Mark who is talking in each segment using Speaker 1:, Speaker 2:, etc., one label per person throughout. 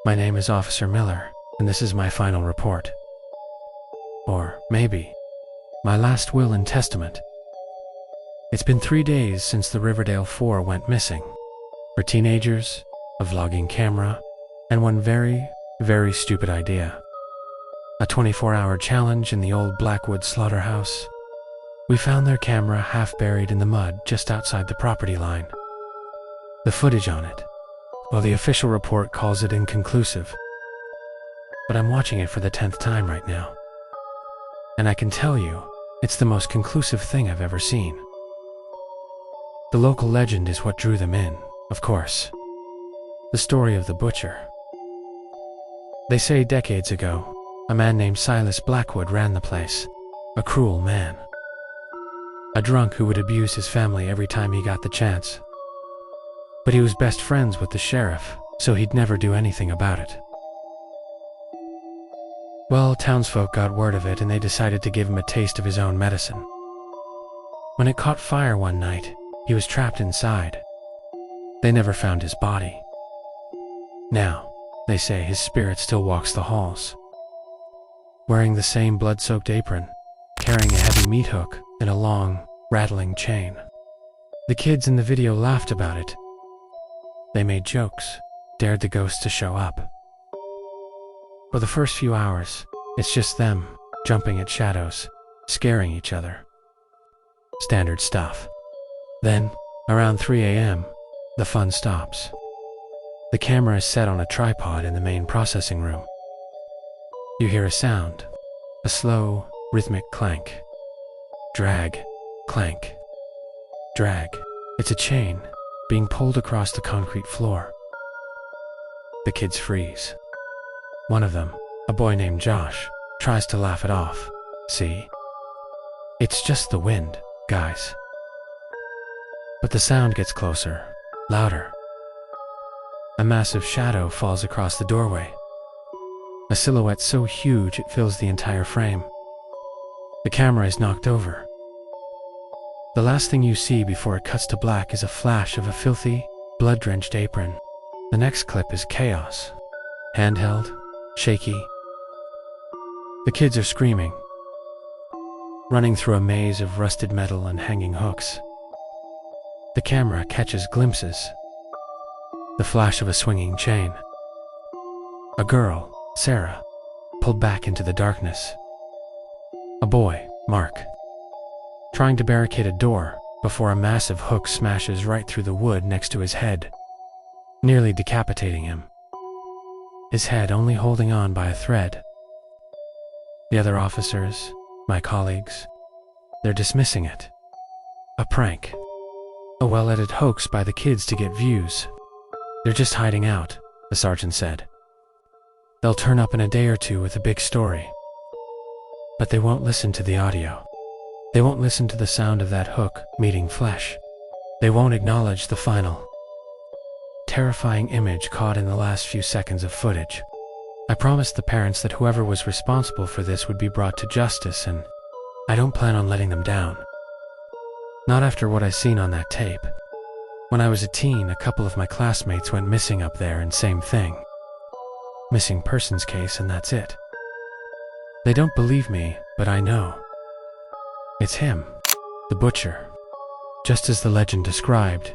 Speaker 1: My name is Officer Miller, and this is my final report. Or maybe, my last will and testament. It's been 3 days since the Riverdale 4 went missing. For teenagers, a vlogging camera, and one very, very stupid idea. A 24-hour challenge in the old Blackwood slaughterhouse. We found their camera half buried in the mud just outside the property line. The footage on it, well, the official report calls it inconclusive. But I'm watching it for the 10th time right now. And I can tell you, it's the most conclusive thing I've ever seen. The local legend is what drew them in, of course. The story of the butcher. They say decades ago, a man named Silas Blackwood ran the place. A cruel man. A drunk who would abuse his family every time he got the chance. But he was best friends with the sheriff, so he'd never do anything about it. Well, townsfolk got word of it and they decided to give him a taste of his own medicine. When it caught fire one night, he was trapped inside. They never found his body. Now, they say his spirit still walks the halls. Wearing the same blood-soaked apron, carrying a heavy meat hook and a long, rattling chain. The kids in the video laughed about it. They made jokes, dared the ghost to show up. For the first few hours, it's just them, jumping at shadows, scaring each other. Standard stuff. Then, around 3 a.m., the fun stops. The camera is set on a tripod in the main processing room. You hear a sound, a slow, rhythmic clank. Drag, clank, drag. It's a chain being pulled across the concrete floor. The kids freeze. One of them, a boy named Josh, tries to laugh it off. See? It's just the wind, guys. But the sound gets closer, louder. A massive shadow falls across the doorway. A silhouette so huge it fills the entire frame. The camera is knocked over. The last thing you see before it cuts to black is a flash of a filthy, blood-drenched apron. The next clip is chaos. Handheld, shaky. The kids are screaming, running through a maze of rusted metal and hanging hooks. The camera catches glimpses. The flash of a swinging chain. A girl, Sarah, pulled back into the darkness. A boy, Mark, trying to barricade a door before a massive hook smashes right through the wood next to his head, nearly decapitating him. His head only holding on by a thread. The other officers, my colleagues, they're dismissing it. A prank. A well-edited hoax by the kids to get views. They're just hiding out, the sergeant said. They'll turn up in a day or two with a big story. But they won't listen to the audio. They won't listen to the sound of that hook meeting flesh. They won't acknowledge the final, terrifying image caught in the last few seconds of footage. I promised the parents that whoever was responsible for this would be brought to justice, and I don't plan on letting them down. Not after what I've seen on that tape. When I was a teen, a couple of my classmates went missing up there, and same thing. Missing persons case, and that's it. They don't believe me, but I know. It's him, the butcher, just as the legend described.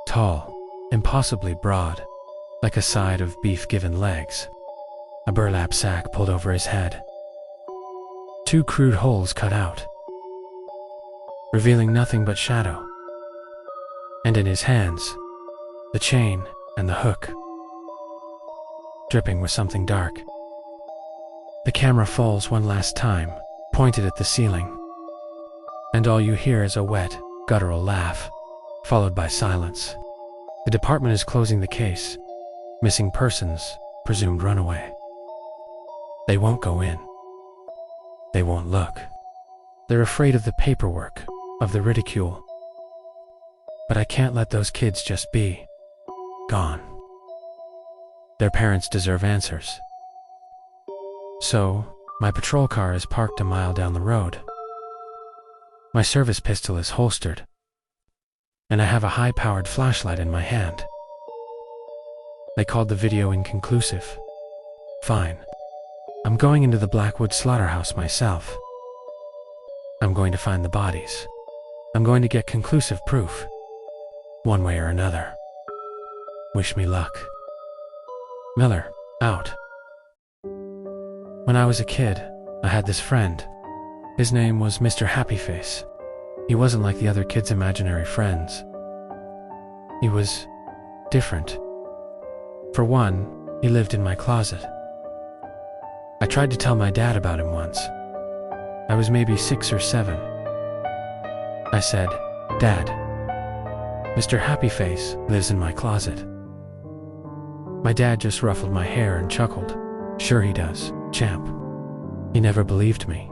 Speaker 1: Tall, impossibly broad, like a side of beef given legs. A burlap sack pulled over his head. 2 crude holes cut out, revealing nothing but shadow. And in his hands, the chain and the hook, dripping with something dark. The camera falls one last time, pointed at the ceiling, and all you hear is a wet, guttural laugh, followed by silence. The department is closing the case. Missing persons, presumed runaway. They won't go in. They won't look. They're afraid of the paperwork, of the ridicule. But I can't let those kids just be gone. Their parents deserve answers. So, my patrol car is parked a mile down the road. My service pistol is holstered, and I have a high-powered flashlight in my hand. They called the video inconclusive. Fine. I'm going into the Blackwood slaughterhouse myself. I'm going to find the bodies. I'm going to get conclusive proof. One way or another. Wish me luck. Miller, out. When I was a kid, I had this friend. His name was Mr. Happyface. He wasn't like the other kids' imaginary friends. He was different. For one, he lived in my closet. I tried to tell my dad about him once. I was maybe 6 or 7. I said, "Dad, Mr. Happyface lives in my closet." My dad just ruffled my hair and chuckled. "Sure he does, champ." He never believed me.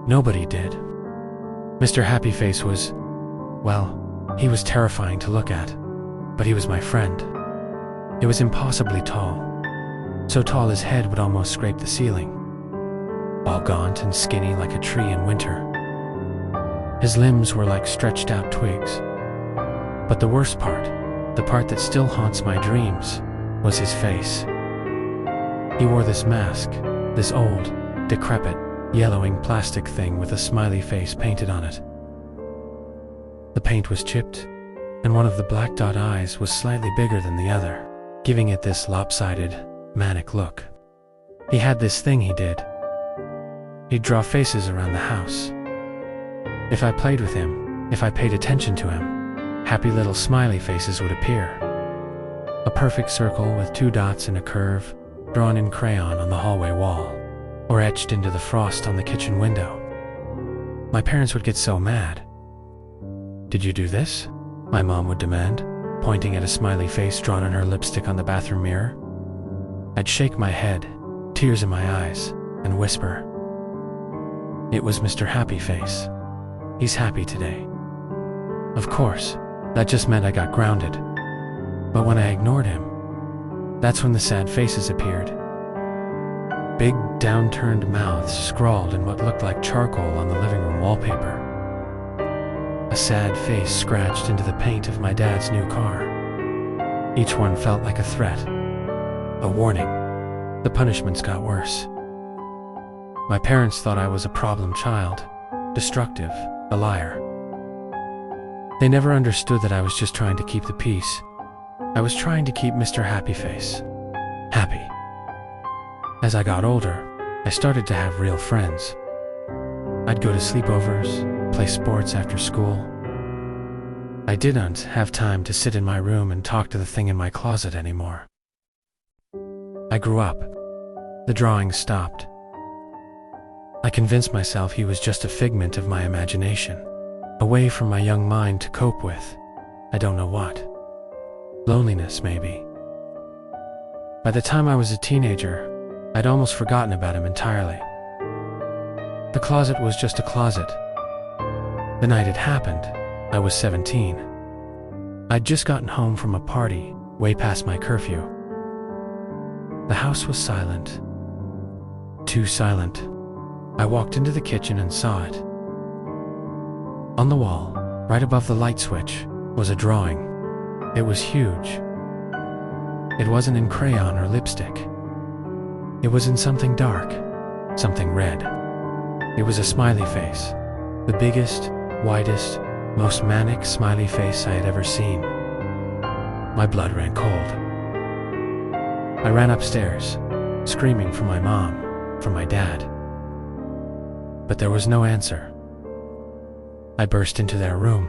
Speaker 1: Nobody did. Mr. Happyface was, well, he was terrifying to look at, but he was my friend. He was impossibly tall, so tall his head would almost scrape the ceiling, all gaunt and skinny like a tree in winter. His limbs were like stretched out twigs. But the worst part, the part that still haunts my dreams, was his face. He wore this mask, this old, decrepit, yellowing plastic thing with a smiley face painted on it. The paint was chipped, and one of the black dot eyes was slightly bigger than the other, giving it this lopsided, manic look. He had this thing he did. He'd draw faces around the house. If I played with him, if I paid attention to him, happy little smiley faces would appear. A perfect circle with 2 dots and a curve, drawn in crayon on the hallway wall, or etched into the frost on the kitchen window. My parents would get so mad. "Did you do this?" my mom would demand, pointing at a smiley face drawn on her lipstick on the bathroom mirror. I'd shake my head, tears in my eyes, and whisper, "It was Mr. Happyface. He's happy today." Of course, that just meant I got grounded. But when I ignored him, that's when the sad faces appeared. Big, downturned mouths scrawled in what looked like charcoal on the living room wallpaper. A sad face scratched into the paint of my dad's new car. Each one felt like a threat, a warning. The punishments got worse. My parents thought I was a problem child, destructive, a liar. They never understood that I was just trying to keep the peace. I was trying to keep Mr. Happyface happy. As I got older, I started to have real friends. I'd go to sleepovers, play sports after school. I didn't have time to sit in my room and talk to the thing in my closet anymore. I grew up. The drawings stopped. I convinced myself he was just a figment of my imagination, a way for my young mind to cope with, I don't know what. Loneliness, maybe. By the time I was a teenager, I'd almost forgotten about him entirely. The closet was just a closet. The night it happened, I was 17. I'd just gotten home from a party, way past my curfew. The house was silent. Too silent. I walked into the kitchen and saw it. On the wall, right above the light switch, was a drawing. It was huge. It wasn't in crayon or lipstick. It was in something dark, something red. It was a smiley face, the biggest, widest, most manic smiley face I had ever seen. My blood ran cold. I ran upstairs, screaming for my mom, for my dad. But there was no answer. I burst into their room,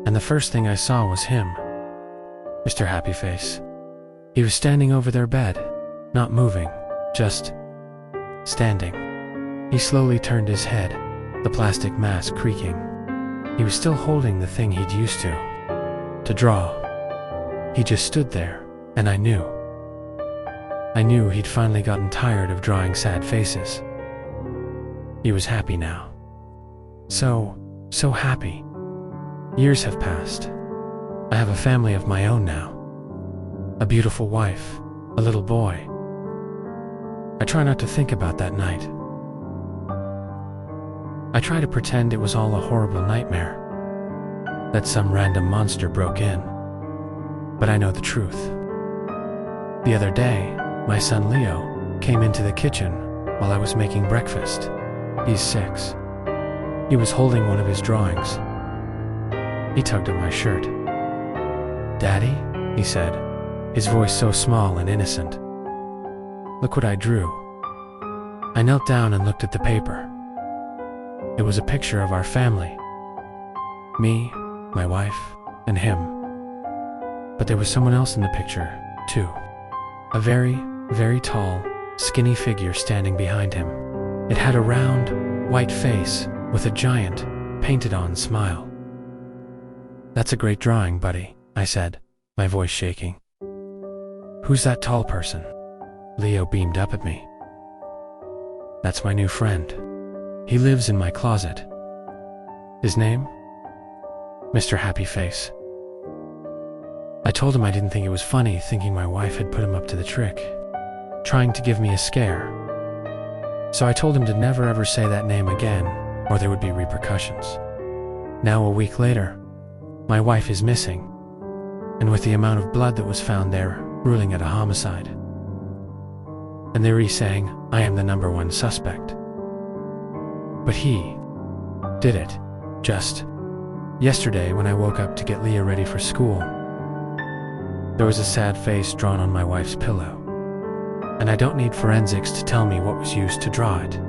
Speaker 1: and the first thing I saw was him, Mr. Happyface. He was standing over their bed, not moving, just standing. He slowly turned his head, the plastic mask creaking. He was still holding the thing he'd used to draw. He just stood there, and I knew. I knew he'd finally gotten tired of drawing sad faces. He was happy now. So happy. Years have passed. I have a family of my own now. A beautiful wife, a little boy. I try not to think about that night. I try to pretend it was all a horrible nightmare, that some random monster broke in. but I know the truth. The other day, my son Leo came into the kitchen while I was making breakfast. He's 6. He was holding one of his drawings. He tugged at my shirt. "Daddy?" he said, his voice so small and innocent. "Look what I drew." I knelt down and looked at the paper. It was a picture of our family. Me, my wife, and him. But there was someone else in the picture, too. A very, very tall, skinny figure standing behind him. It had a round, white face with a giant, painted-on smile. "That's a great drawing, buddy," I said, my voice shaking. "Who's that tall person?" Leo beamed up at me. "That's my new friend. He lives in my closet. His name? Mr. Happy Face." I told him I didn't think it was funny, thinking my wife had put him up to the trick, trying to give me a scare. So I told him to never ever say that name again, or there would be repercussions. Now, a week later, my wife is missing, and with the amount of blood that was found there, ruling it a homicide. And they're saying I am the #1 suspect. But he did it just yesterday when I woke up to get Leah ready for school. There was a sad face drawn on my wife's pillow, and I don't need forensics to tell me what was used to draw it.